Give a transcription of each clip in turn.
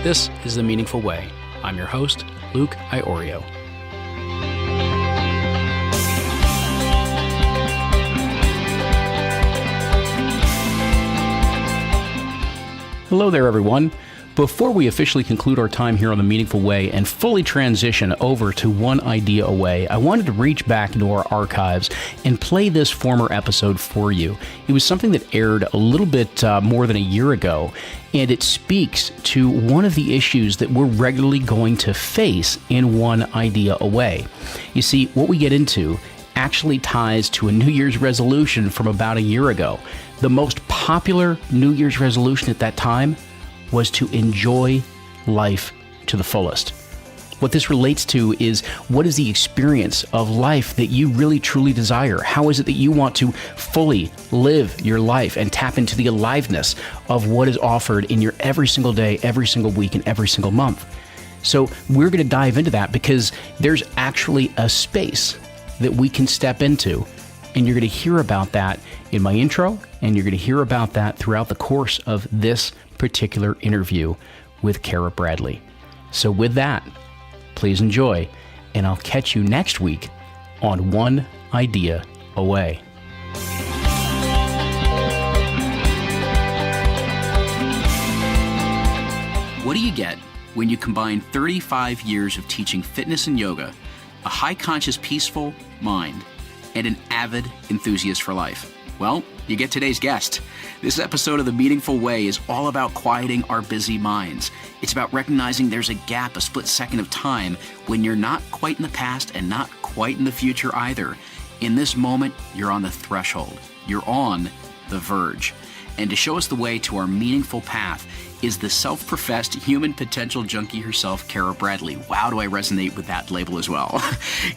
This is The Meaningful Way. I'm your host, Luke Iorio. Hello there, everyone. Before we officially conclude our time here on The Meaningful Way and fully transition over to One Idea Away, I wanted to reach back into our archives and play this former episode for you. It was something that aired a little bit more than a year ago, and it speaks to one of the issues that we're regularly going to face in One Idea Away. You see, what we get into actually ties to a New Year's resolution from about a year ago. The most popular New Year's resolution at that time was to enjoy life to the fullest. What this relates to is, what is the experience of life that you really truly desire? How is it that you want to fully live your life and tap into the aliveness of what is offered in your every single day, every single week, and every single month? So we're going to dive into that because there's actually a space that we can step into, and you're going to hear about that in my intro, and you're going to hear about that throughout the course of this particular interview with Cara Bradley. So with that, please enjoy, and I'll catch you next week on One Idea Away. What do you get when you combine 35 years of teaching fitness and yoga, a high-conscious, peaceful mind, and an avid enthusiast for life? Well, you get today's guest. This episode of The Meaningful Way is all about quieting our busy minds. It's about recognizing there's a gap, a split second of time, when you're not quite in the past and not quite in the future either. In this moment, you're on the threshold. You're on the verge. And to show us the way to our meaningful path is the self-professed human potential junkie herself, Cara Bradley. Wow, do I resonate with that label as well.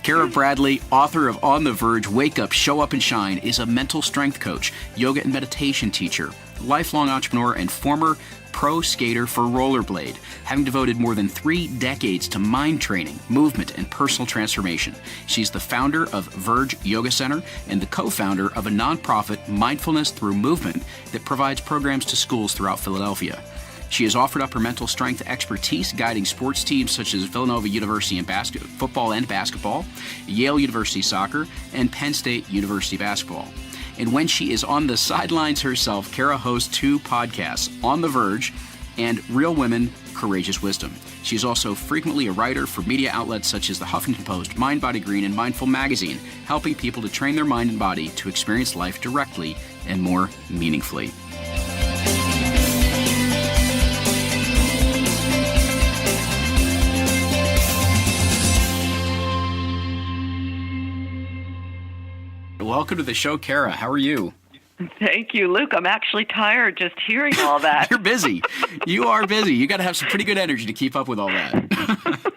Cara Bradley, author of On The Verge, Wake Up, Show Up and Shine, is a mental strength coach, yoga and meditation teacher, lifelong entrepreneur, and former pro skater for rollerblade, having devoted more than 3 decades to mind training, movement, and personal transformation. She's the founder of Verge Yoga Center and the co-founder of a nonprofit, Mindfulness Through Movement, that provides programs to schools throughout Philadelphia. She has offered up her mental strength expertise guiding sports teams such as Villanova University in football and basketball, Yale University Soccer, and Penn State University Basketball. And when she is on the sidelines herself, Cara hosts 2 podcasts, On The Verge and Real Women, Courageous Wisdom. She's also frequently a writer for media outlets such as the Huffington Post, MindBodyGreen, and Mindful Magazine, helping people to train their mind and body to experience life directly and more meaningfully. Welcome to the show, Cara. How are you? Thank you, Luke. I'm actually tired just hearing all that. You're busy. You are busy. You got to have some pretty good energy to keep up with all that.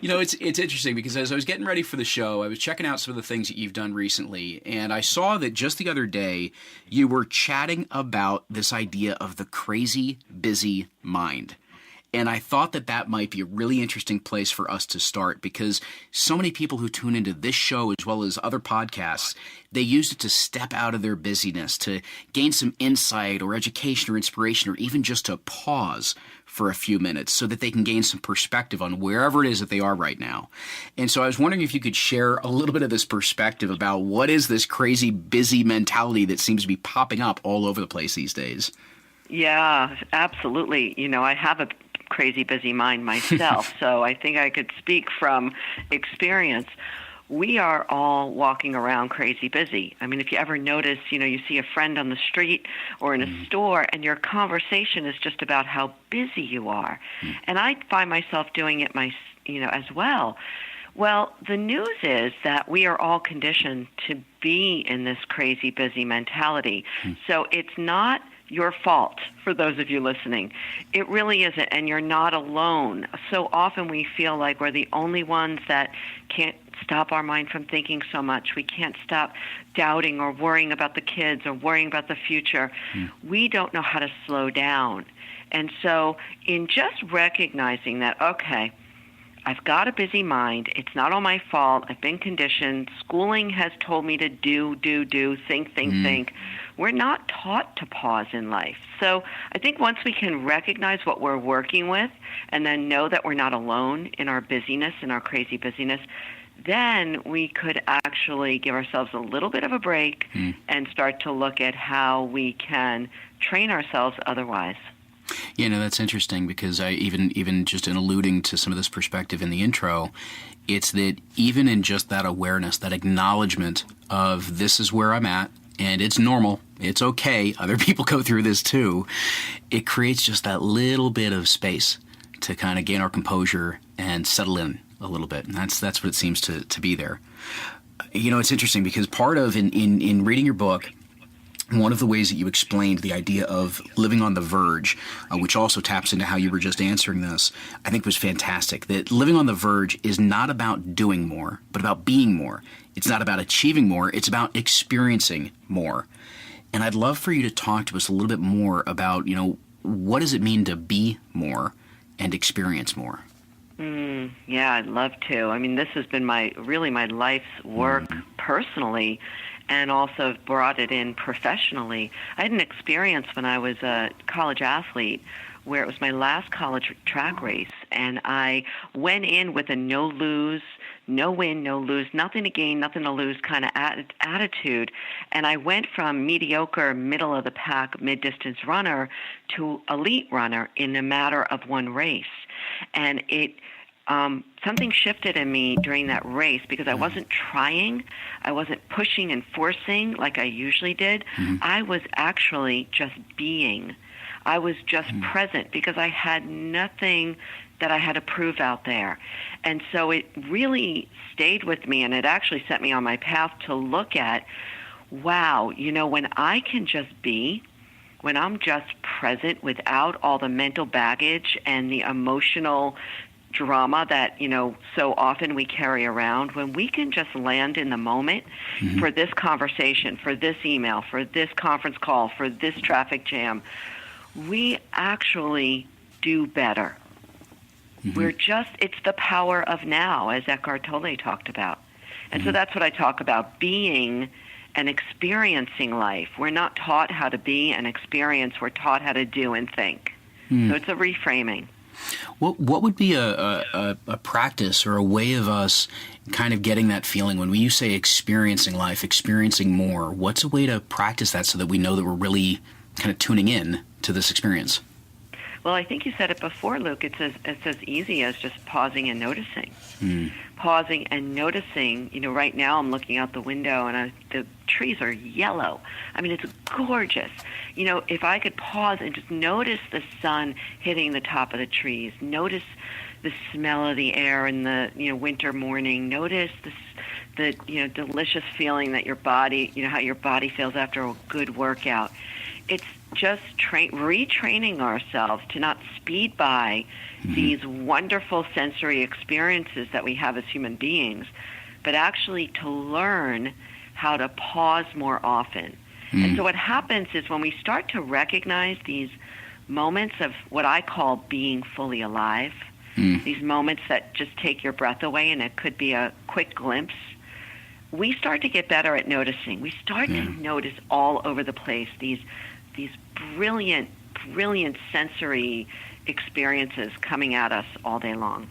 You know, it's interesting because as I was getting ready for the show, I was checking out some of the things that you've done recently, and I saw that just the other day you were chatting about this idea of the crazy busy mind. And I thought that that might be a really interesting place for us to start because so many people who tune into this show as well as other podcasts, they use it to step out of their busyness, to gain some insight or education or inspiration, or even just to pause for a few minutes so that they can gain some perspective on wherever it is that they are right now. And so I was wondering if you could share a little bit of this perspective about what is this crazy busy mentality that seems to be popping up all over the place these days. Yeah, absolutely. You know, I have a crazy busy mind myself, so I think I could speak from experience. We are all walking around crazy busy. I mean, if you ever notice, you know, you see a friend on the street or in a store and your conversation is just about how busy you are. And I find myself doing it as well. Well, the news is that we are all conditioned to be in this crazy busy mentality. So it's not your fault, for those of you listening. It really isn't, and you're not alone. So often we feel like we're the only ones that can't stop our mind from thinking so much. We can't stop doubting or worrying about the kids or worrying about the future. We don't know how to slow down. And so in just recognizing that, okay, I've got a busy mind. It's not all my fault. I've been conditioned. Schooling has told me to do, think. We're not taught to pause in life. So I think once we can recognize what we're working with and then know that we're not alone in our busyness, in our crazy busyness, then we could actually give ourselves a little bit of a break and start to look at how we can train ourselves otherwise. Yeah, no, that's interesting because I even just in alluding to some of this perspective in the intro, it's that even in just that awareness, that acknowledgement of this is where I'm at and it's normal, it's okay, other people go through this too, it creates just that little bit of space to kind of gain our composure and settle in a little bit. And that's what it seems to be there. You know, it's interesting because part of in reading your book, one of the ways that you explained the idea of living on the verge, which also taps into how you were just answering this, I think was fantastic. That living on the verge is not about doing more, but about being more. It's not about achieving more. It's about experiencing more. And I'd love for you to talk to us a little bit more about, you know, what does it mean to be more and experience more? Yeah, I'd love to. I mean, this has been my life's work personally, and also brought it in professionally. I had an experience when I was a college athlete where it was my last college track race, and I went in with a no lose, no win, no lose, nothing to gain, nothing to lose kind of attitude. And I went from mediocre, middle of the pack, mid-distance runner to elite runner in a matter of one race. And something shifted in me during that race because I wasn't trying, I wasn't pushing and forcing like I usually did. I was actually just being. I was just present because I had nothing that I had to prove out there. And so it really stayed with me, and it actually set me on my path to look at, wow, you know, when I can just be, when I'm just present without all the mental baggage and the emotional drama that, you know, so often we carry around, when we can just land in the moment for this conversation, for this email, for this conference call, for this traffic jam, we actually do better. It's the power of now, as Eckhart Tolle talked about. And so that's what I talk about, being and experiencing life. We're not taught how to be and experience, we're taught how to do and think. So it's a reframing. What would be a practice or a way of us kind of getting that feeling when you say experiencing life, experiencing more? What's a way to practice that so that we know that we're really kind of tuning in to this experience? Well, I think you said it before, Luke. It's as easy as just pausing and noticing. Pausing and noticing. You know, right now I'm looking out the window and the trees are yellow. I mean, it's gorgeous. You know, if I could pause and just notice the sun hitting the top of the trees, notice the smell of the air in the, you know, winter morning, notice the you know, delicious feeling that your body, you know, how your body feels after a good workout. It's just retraining ourselves to not speed by these wonderful sensory experiences that we have as human beings, but actually to learn how to pause more often. And so what happens is when we start to recognize these moments of what I call being fully alive, these moments that just take your breath away, and it could be a quick glimpse, we start to get better at noticing. We start to notice all over the place these brilliant sensory experiences coming at us all day long.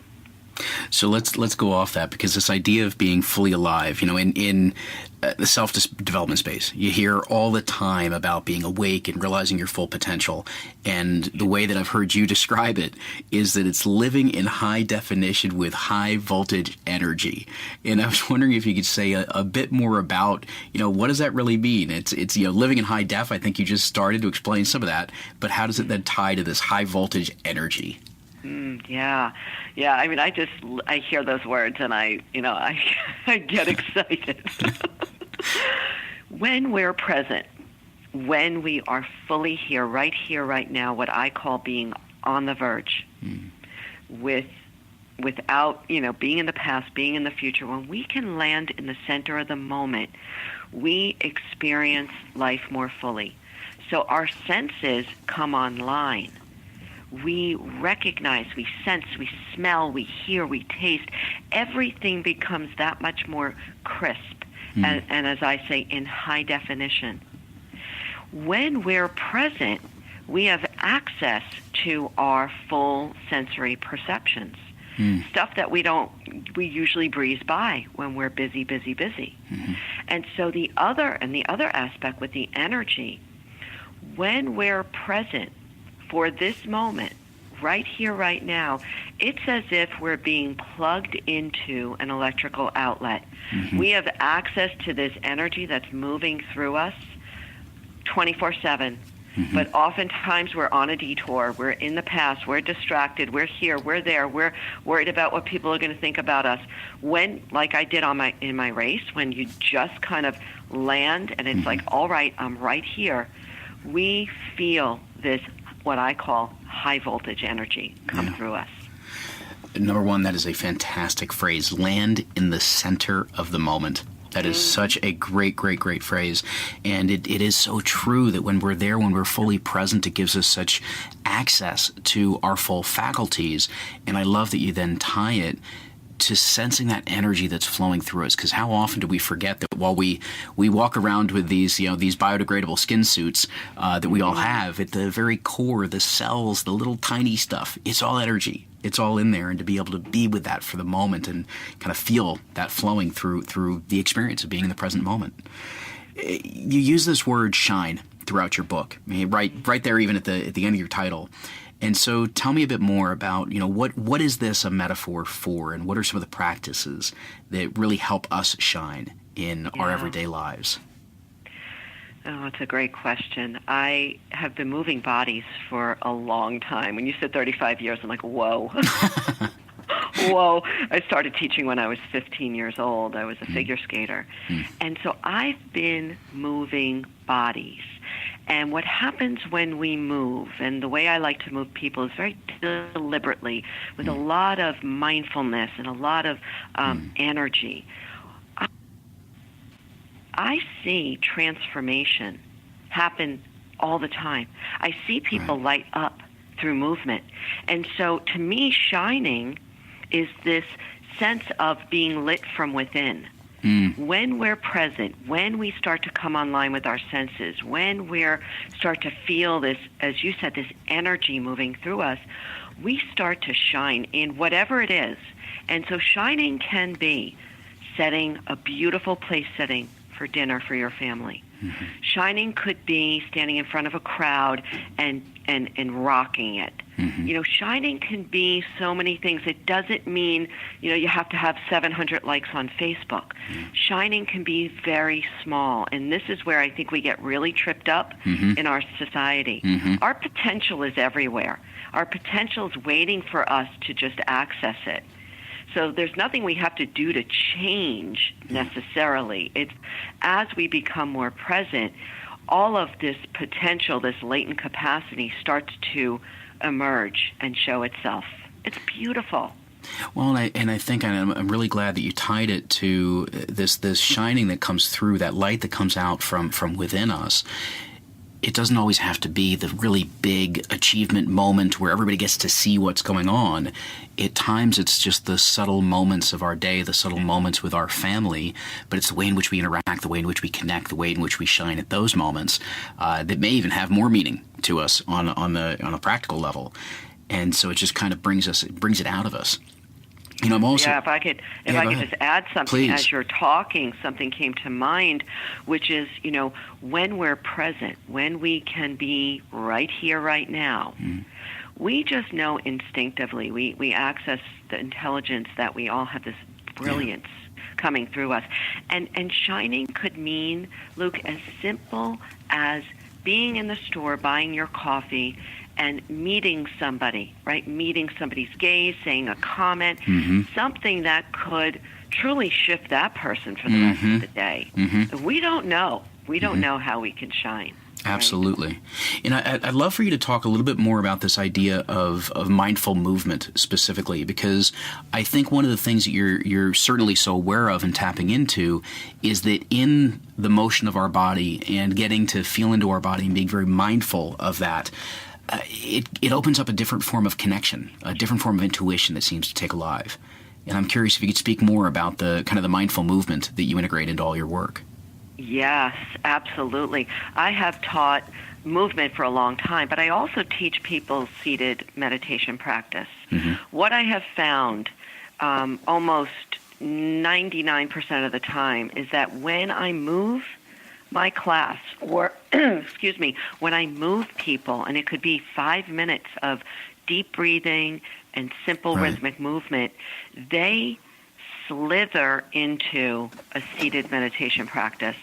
So let's go off that, because this idea of being fully alive, you know, in the self-development space, you hear all the time about being awake and realizing your full potential. And the way that I've heard you describe it is that it's living in high definition with high voltage energy. And I was wondering if you could say a bit more about, you know, what does that really mean? It's you know, living in high def. I think you just started to explain some of that, but how does it then tie to this high voltage energy? Yeah. I mean, I hear those words and I get excited. When we're present, when we are fully here, right now, what I call being on the verge, without, you know, being in the past, being in the future, when we can land in the center of the moment, we experience life more fully. So our senses come online. we recognize, we sense, we smell, we hear, we taste. Everything becomes that much more crisp, and as I say, in high definition. When we're present, we have access to our full sensory perceptions. Stuff that we usually breeze by when we're busy. And so the other aspect with the energy, when we're present for this moment, right here, right now, it's as if we're being plugged into an electrical outlet. We have access to this energy that's moving through us 24/7. But oftentimes we're on a detour. We're in the past. We're distracted. We're here. We're there. We're worried about what people are going to think about us. When, like I did in my race, when you just kind of land and it's like, all right, I'm right here, we feel this, what I call high voltage energy come through us. Number one, that is a fantastic phrase. Land in the center of the moment. That is such a great phrase. And it is so true that when we're there, when we're fully present, it gives us such access to our full faculties. And I love that you then tie it to sensing that energy that's flowing through us. Because how often do we forget that while we walk around with these biodegradable skin suits that we all have, at the very core, the cells, the little tiny stuff, it's all energy. It's all in there, and to be able to be with that for the moment and kind of feel that flowing through the experience of being in the present moment. You use this word shine throughout your book, I mean, right there, even at the end of your title. And so tell me a bit more about, what is this a metaphor for, and what are some of the practices that really help us shine in our everyday lives? Oh, it's a great question. I have been moving bodies for a long time. When you said 35 years, I'm like, whoa. Whoa. I started teaching when I was 15 years old. I was a figure skater. And so I've been moving bodies. And what happens when we move, and the way I like to move people is very deliberately, with a lot of mindfulness and a lot of energy. I see transformation happen all the time. I see people light up through movement. And so to me, shining is this sense of being lit from within. When we're present, when we start to come online with our senses, when we start to feel this, as you said, this energy moving through us, we start to shine in whatever it is. And so shining can be setting a beautiful place setting for dinner for your family. Shining could be standing in front of a crowd and rocking it. Shining can be so many things. It doesn't mean, you have to have 700 likes on Facebook. Shining can be very small, and this is where I think we get really tripped up in our society. Our potential is everywhere. Our potential is waiting for us to just access it. So there's nothing we have to do to change necessarily. It's as we become more present, all of this potential, this latent capacity starts to emerge and show itself. It's beautiful. Well, and I think I'm really glad that you tied it to this shining that comes through, that light that comes out from within us. It doesn't always have to be the really big achievement moment where everybody gets to see what's going on. At times, it's just the subtle moments of our day, the subtle moments with our family, but it's the way in which we interact, the way in which we connect, the way in which we shine at those moments that may even have more meaning to us on a practical level. And so it just kind of brings it out of us. I'm also, if I could just add something. Please. As you're talking, something came to mind, which is, when we're present, when we can be right here, right now, we just know instinctively, we access the intelligence that we all have, this brilliance coming through us. And shining could mean, Luke, as simple as being in the store, buying your coffee, and meeting somebody, right? Meeting somebody's gaze, saying a comment, something that could truly shift that person for the rest of the day. We don't know. We don't know how we can shine. Absolutely. Right? And I'd love for you to talk a little bit more about this idea of mindful movement specifically, because I think one of the things that you're certainly so aware of and tapping into is that in the motion of our body and getting to feel into our body and being very mindful of that, it opens up a different form of connection, a different form of intuition that seems to take alive. And I'm curious if you could speak more about the kind of the mindful movement that you integrate into all your work. Yes, absolutely. I have taught movement for a long time, but I also teach people seated meditation practice. What I have found almost 99% of the time is that when I move my class, or excuse me, when I move people, and it could be 5 minutes of deep breathing and simple rhythmic movement, they slither into a seated meditation practice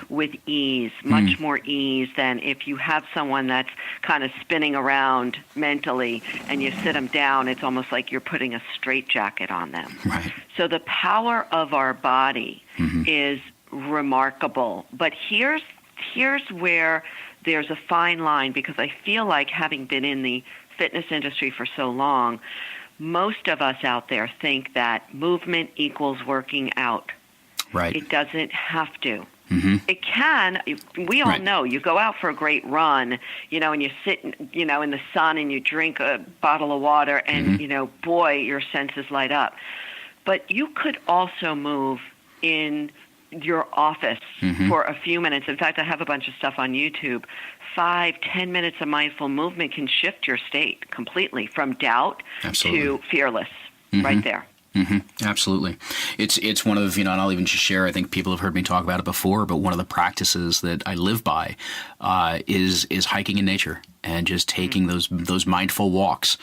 with ease, much more ease than if you have someone that's kind of spinning around mentally and you sit them down. It's almost like you're putting a straitjacket on them. Right. So the power of our body is remarkable. But here's where there's a fine line, because I feel like, having been in the fitness industry for so long, most of us out there think that movement equals working out. Right. It doesn't have to. It can. We all know. You go out for a great run, and you sit, in the sun and you drink a bottle of water and, boy, your senses light up. But you could also move in your office for a few minutes. In fact, I have a bunch of stuff on YouTube. 5-10 minutes of mindful movement can shift your state completely from doubt to fearless right there. Absolutely. It's one of, and I'll even just share, I think people have heard me talk about it before, but one of the practices that I live by is hiking in nature and just taking those mindful walks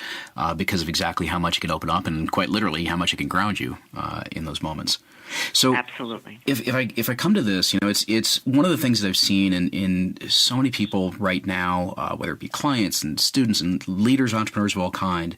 because of exactly how much it can open up and quite literally how much it can ground you in those moments. So absolutely. If I come to this, it's one of the things that I've seen in so many people right now, whether it be clients and students and leaders, entrepreneurs of all kind,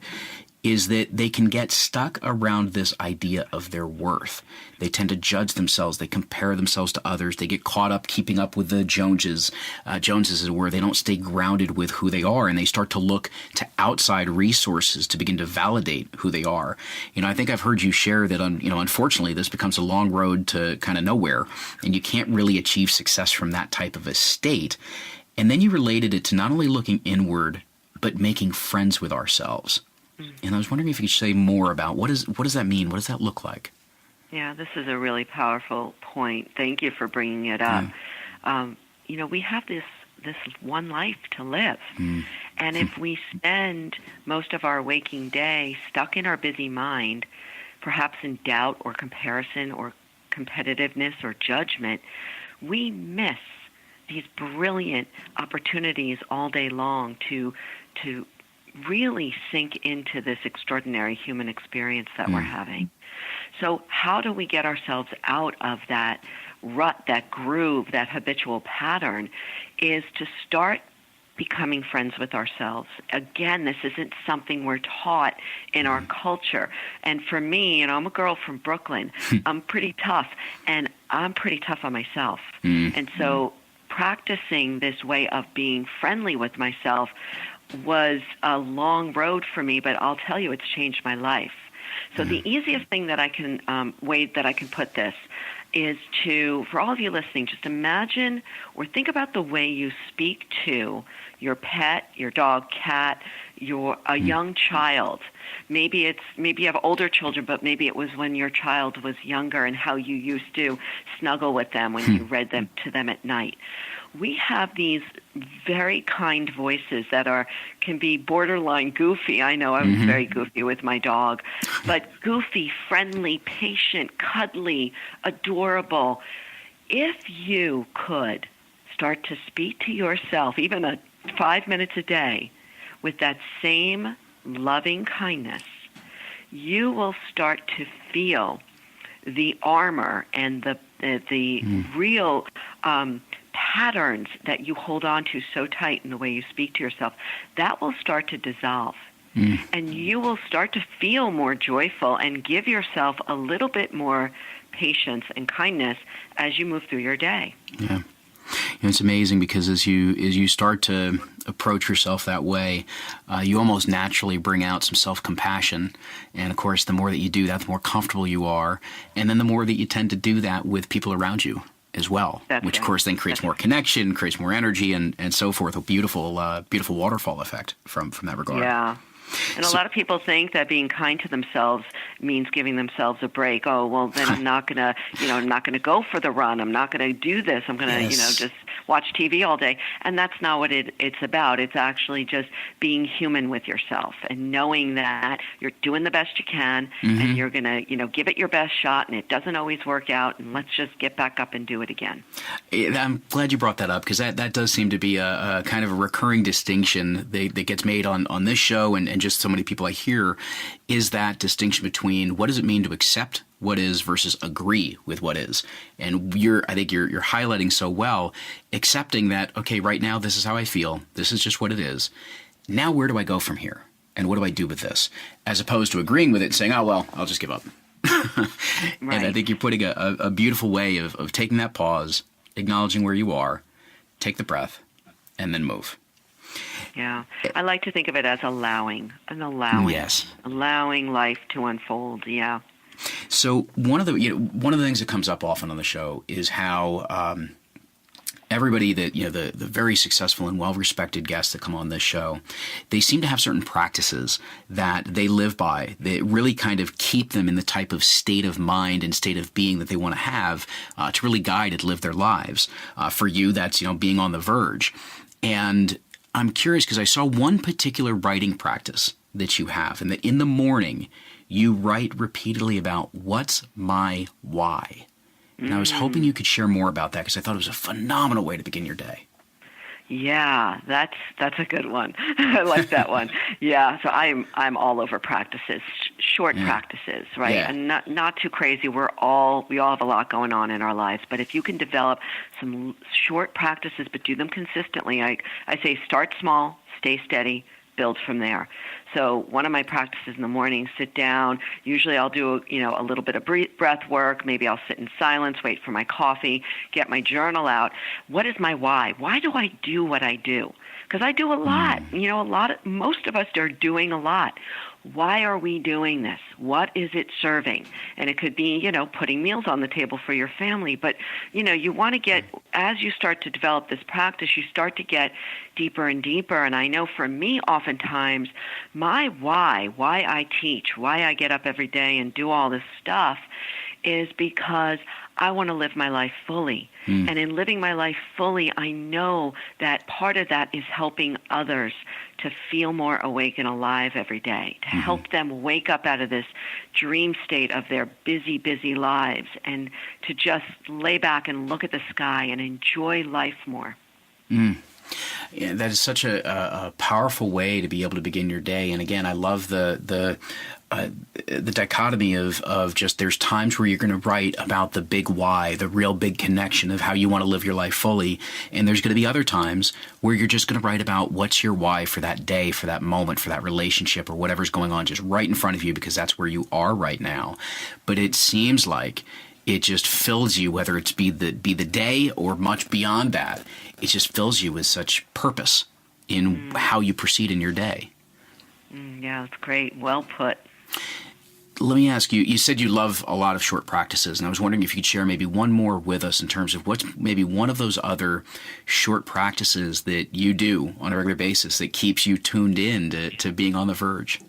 is that they can get stuck around this idea of their worth. They tend to judge themselves. They compare themselves to others. They get caught up keeping up with the Joneses, where they don't stay grounded with who they are, and they start to look to outside resources to begin to validate who they are. I think I've heard you share that, unfortunately, this becomes a long road to kind of nowhere, and you can't really achieve success from that type of a state. And then you related it to not only looking inward, but making friends with ourselves. And I was wondering if you could say more about what does that mean? What does that look like? Yeah, this is a really powerful point. Thank you for bringing it up. We have this one life to live. And if we spend most of our waking day stuck in our busy mind, perhaps in doubt or comparison or competitiveness or judgment, we miss these brilliant opportunities all day long to really sink into this extraordinary human experience that we're having. So how do we get ourselves out of that rut, that groove, that habitual pattern, is to start becoming friends with ourselves. Again, this isn't something we're taught in our culture. And for me, I'm a girl from Brooklyn. I'm pretty tough, and I'm pretty tough on myself. And so practicing this way of being friendly with myself was a long road for me, but I'll tell you, it's changed my life. So the easiest thing that I can way that I can put this is to, for all of you listening, just imagine or think about the way you speak to your pet, your dog, cat, a young child. Maybe you have older children, but maybe it was when your child was younger and how you used to snuggle with them when you read them to them at night. We have these very kind voices that can be borderline goofy. I know I was very goofy with my dog, but goofy, friendly, patient, cuddly, adorable. If you could start to speak to yourself, even 5 minutes a day, with that same loving kindness, you will start to feel the armor and the real patterns that you hold on to so tight in the way you speak to yourself. That will start to dissolve. And you will start to feel more joyful and give yourself a little bit more patience and kindness as you move through your day. Yeah. It's amazing because as you start to approach yourself that way, you almost naturally bring out some self-compassion. And, of course, the more that you do that, the more comfortable you are. And then the more that you tend to do that with people around you. as well, That's which right. of course then creates more connection, creates more energy, and so forth. A beautiful waterfall effect from that regard. Yeah. And a lot of people think that being kind to themselves means giving themselves a break. Oh, well, then I'm not going to, I'm not going to go for the run. I'm not going to do this. I'm going to, just watch TV all day. And that's not what it's about. It's actually just being human with yourself and knowing that you're doing the best you can and you're going to, give it your best shot, and it doesn't always work out, and let's just get back up and do it again. I'm glad you brought that up, because that does seem to be a kind of a recurring distinction that gets made on this show and just so many people I hear, is that distinction between what does it mean to accept what is versus agree with what is. And I think you're highlighting so well, accepting that, okay, right now this is how I feel. This is just what it is. Now where do I go from here? And what do I do with this? As opposed to agreeing with it and saying, oh, well, I'll just give up. Right. And I think you're putting a beautiful way of taking that pause, acknowledging where you are, take the breath, and then move. Yeah. I like to think of it as allowing. Yes. Allowing life to unfold. Yeah. So one of the things that comes up often on the show is how everybody that, the very successful and well-respected guests that come on this show, they seem to have certain practices that they live by that really kind of keep them in the type of state of mind and state of being that they want to have to really guide and live their lives. For you, that's, being on the verge. And I'm curious because I saw one particular writing practice that you have, and that in the morning you write repeatedly about what's my why. And I was hoping you could share more about that, because I thought it was a phenomenal way to begin your day. Yeah, that's a good one. I like that one. Yeah, so I'm all over practices, short practices, right? Yeah. And not too crazy. We all have a lot going on in our lives, but if you can develop some short practices but do them consistently, I say start small, stay steady, build from there. So one of my practices in the morning, sit down. Usually I'll do, a little bit of breath work. Maybe I'll sit in silence, wait for my coffee, get my journal out. What is my why? Why do I do what I do? Because I do a lot. Most of us are doing a lot. Why are we doing this? What is it serving? And it could be, putting meals on the table for your family. But, you want to get, as you start to develop this practice, you start to get deeper and deeper. And I know for me, oftentimes, my why I teach, why I get up every day and do all this stuff is because I want to live my life fully. And in living my life fully, I know that part of that is helping others to feel more awake and alive every day, to help them wake up out of this dream state of their busy, busy lives, and to just lay back and look at the sky and enjoy life more. Yeah, that is such a powerful way to be able to begin your day. And again, I love the dichotomy of just there's times where you're going to write about the big why, the real big connection of how you want to live your life fully. And there's going to be other times where you're just going to write about what's your why for that day, for that moment, for that relationship, or whatever's going on just right in front of you, because that's where you are right now. But it seems like it just fills you, whether it's be the day or much beyond that. It just fills you with such purpose in how you proceed in your day. Yeah, that's great. Well put. Let me ask you, you said you love a lot of short practices, and I was wondering if you could share maybe one more with us in terms of what's maybe one of those other short practices that you do on a regular basis that keeps you tuned in to being on the verge.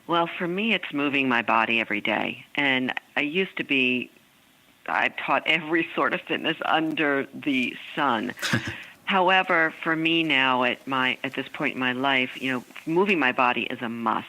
Well, for me, it's moving my body every day. And I taught every sort of fitness under the sun. However, for me now at this point in my life, moving my body is a must.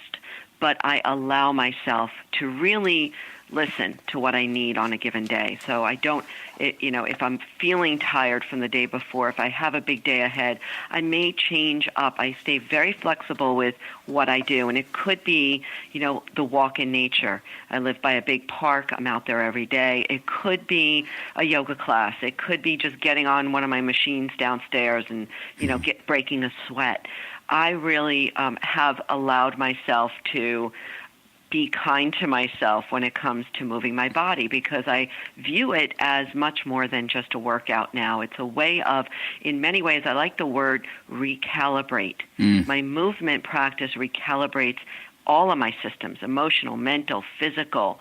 But I allow myself to really listen to what I need on a given day. So I don't, if I'm feeling tired from the day before, if I have a big day ahead, I may change up. I stay very flexible with what I do. And it could be, the walk in nature. I live by a big park. I'm out there every day. It could be a yoga class. It could be just getting on one of my machines downstairs and, breaking a sweat. I really have allowed myself to be kind to myself when it comes to moving my body, because I view it as much more than just a workout now. It's a way of, in many ways, I like the word recalibrate. My movement practice recalibrates all of my systems, emotional, mental, physical,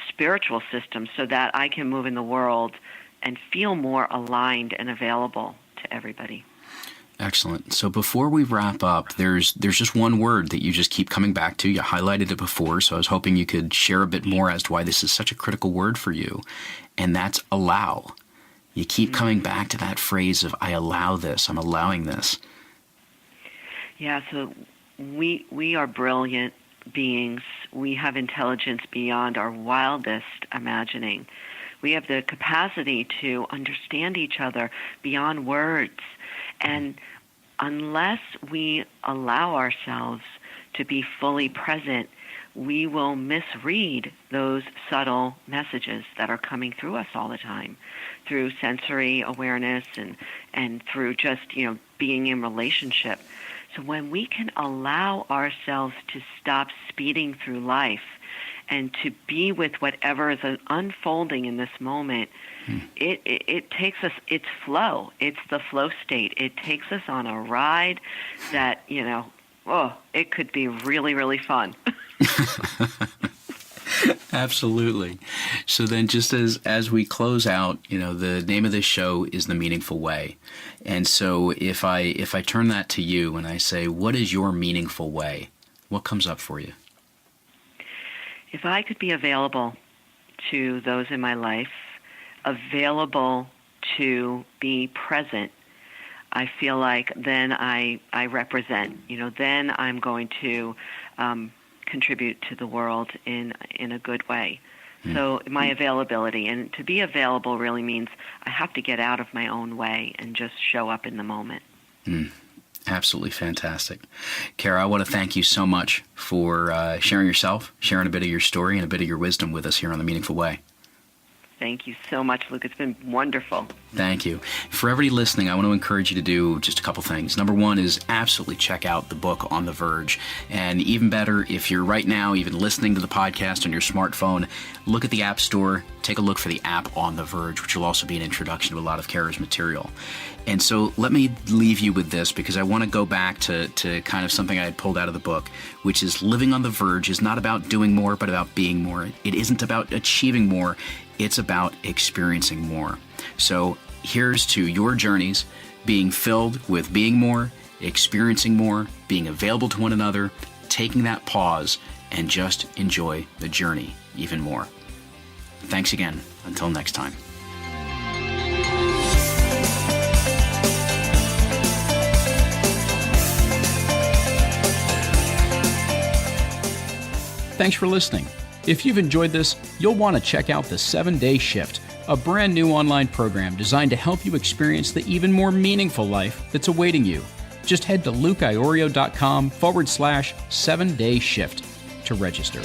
spiritual systems, so that I can move in the world and feel more aligned and available to everybody. Excellent. So before we wrap up, there's just one word that you just keep coming back to. You highlighted it before, so I was hoping you could share a bit more as to why this is such a critical word for you, and that's allow. You keep coming back to that phrase of, I allow this, I'm allowing this. Yeah, so we are brilliant beings. We have intelligence beyond our wildest imagining. We have the capacity to understand each other beyond words. And unless we allow ourselves to be fully present, we will misread those subtle messages that are coming through us all the time, through sensory awareness and through just, being in relationship. So when we can allow ourselves to stop speeding through life and to be with whatever is unfolding in this moment, it takes us, it's flow. It's the flow state. It takes us on a ride that, it could be really, really fun. Absolutely. So then just as we close out, the name of this show is The Meaningful Way. And so if I turn that to you and I say, what is your meaningful way? What comes up for you? If I could be available to those in my life, available to be present, I feel like then I represent, then I'm going to contribute to the world in a good way. So my availability, and to be available really means I have to get out of my own way and just show up in the moment. Absolutely fantastic. Cara, I want to thank you so much for sharing yourself, sharing a bit of your story and a bit of your wisdom with us here on The Meaningful Way. Thank you so much, Luke. It's been wonderful. Thank you. For everybody listening, I want to encourage you to do just a couple things. Number one is absolutely check out the book On The Verge. And even better, if you're right now even listening to the podcast on your smartphone, look at the App Store, take a look for the app On The Verge, which will also be an introduction to a lot of Cara's material. And so let me leave you with this, because I want to go back to kind of something I had pulled out of the book, which is living on the verge is not about doing more, but about being more. It isn't about achieving more. It's about experiencing more. So here's to your journeys, being filled with being more, experiencing more, being available to one another, taking that pause, and just enjoy the journey even more. Thanks again. Until next time. Thanks for listening. If you've enjoyed this, you'll want to check out the 7-Day Shift, a brand new online program designed to help you experience the even more meaningful life that's awaiting you. Just head to lukeiorio.com/7-day shift to register.